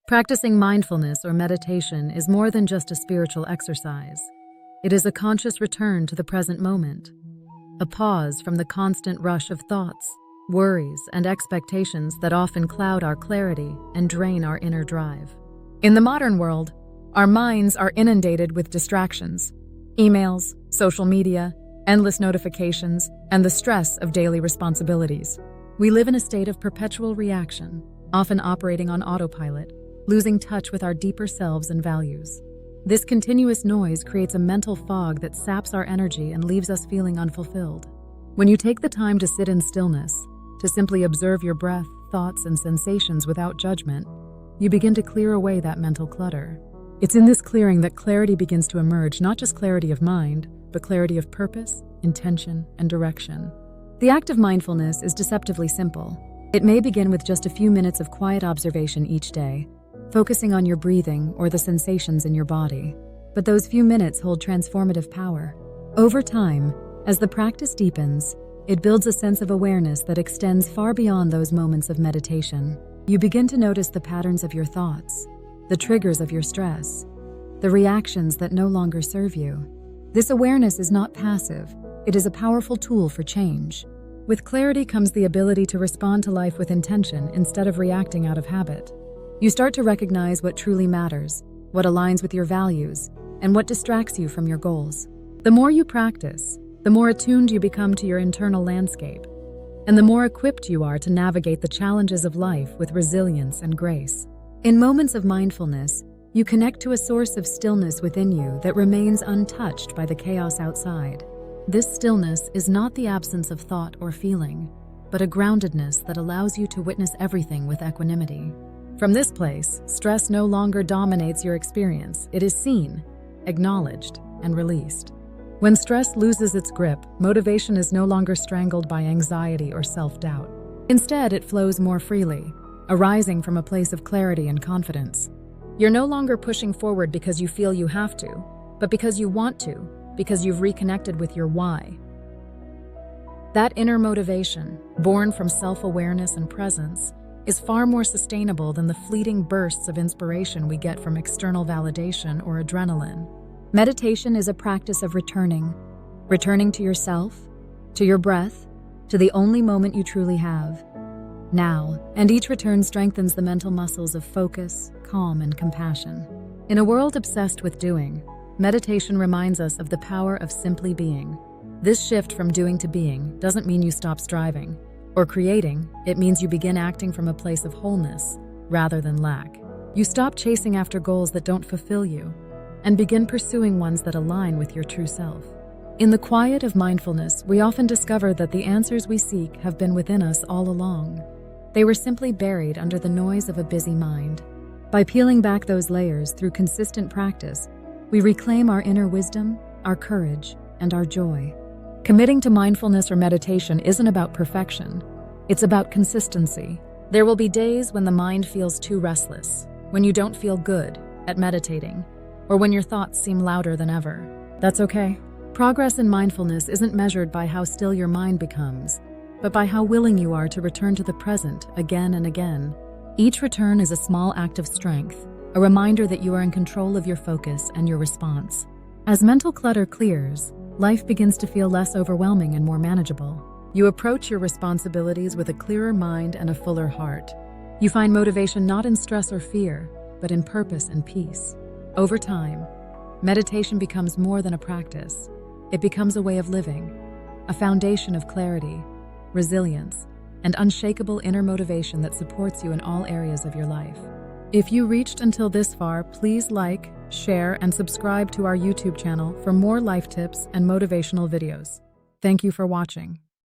Practicing mindfulness or meditation is more than just a spiritual exercise. It is a conscious return to the present moment, a pause from the constant rush of thoughts, worries, and expectations that often cloud our clarity and drain our inner drive. In the modern world, our minds are inundated with distractions, emails, social media, endless notifications, and the stress of daily responsibilities. We live in a state of perpetual reaction, often operating on autopilot, losing touch with our deeper selves and values. This continuous noise creates a mental fog that saps our energy and leaves us feeling unfulfilled. When you take the time to sit in stillness, to simply observe your breath, thoughts, and sensations without judgment, you begin to clear away that mental clutter. It's in this clearing that clarity begins to emerge, not just clarity of mind, but clarity of purpose, intention, and direction. The act of mindfulness is deceptively simple. It may begin with just a few minutes of quiet observation each day, focusing on your breathing or the sensations in your body. But those few minutes hold transformative power. Over time, as the practice deepens, it builds a sense of awareness that extends far beyond those moments of meditation. You begin to notice the patterns of your thoughts, the triggers of your stress, the reactions that no longer serve you. This awareness is not passive. It is a powerful tool for change. With clarity comes the ability to respond to life with intention instead of reacting out of habit. You start to recognize what truly matters, what aligns with your values, and what distracts you from your goals. The more you practice, the more attuned you become to your internal landscape, and the more equipped you are to navigate the challenges of life with resilience and grace. In moments of mindfulness, you connect to a source of stillness within you that remains untouched by the chaos outside. This stillness is not the absence of thought or feeling, but a groundedness that allows you to witness everything with equanimity. From this place, stress no longer dominates your experience. It is seen, acknowledged, and released. When stress loses its grip, motivation is no longer strangled by anxiety or self-doubt. Instead, it flows more freely, arising from a place of clarity and confidence. You're no longer pushing forward because you feel you have to, but because you want to, because you've reconnected with your why. That inner motivation, born from self-awareness and presence, is far more sustainable than the fleeting bursts of inspiration we get from external validation or adrenaline. Meditation is a practice of returning to yourself, to your breath, to the only moment you truly have, now, and each return strengthens the mental muscles of focus, calm, and compassion. In a world obsessed with doing, meditation reminds us of the power of simply being. This shift from doing to being doesn't mean you stop striving or creating. It means you begin acting from a place of wholeness rather than lack. You stop chasing after goals that don't fulfill you and begin pursuing ones that align with your true self. In the quiet of mindfulness, we often discover that the answers we seek have been within us all along. They were simply buried under the noise of a busy mind. By peeling back those layers through consistent practice, we reclaim our inner wisdom, our courage, and our joy. Committing to mindfulness or meditation isn't about perfection. It's about consistency. There will be days when the mind feels too restless, when you don't feel good at meditating, or when your thoughts seem louder than ever. That's okay. Progress in mindfulness isn't measured by how still your mind becomes, but by how willing you are to return to the present again and again. Each return is a small act of strength, a reminder that you are in control of your focus and your response. As mental clutter clears, life begins to feel less overwhelming and more manageable. You approach your responsibilities with a clearer mind and a fuller heart. You find motivation not in stress or fear, but in purpose and peace. Over time, meditation becomes more than a practice. It becomes a way of living, a foundation of clarity, resilience, and unshakable inner motivation that supports you in all areas of your life. If you reached until this far, please like, share, and subscribe to our YouTube channel for more life tips and motivational videos. Thank you for watching.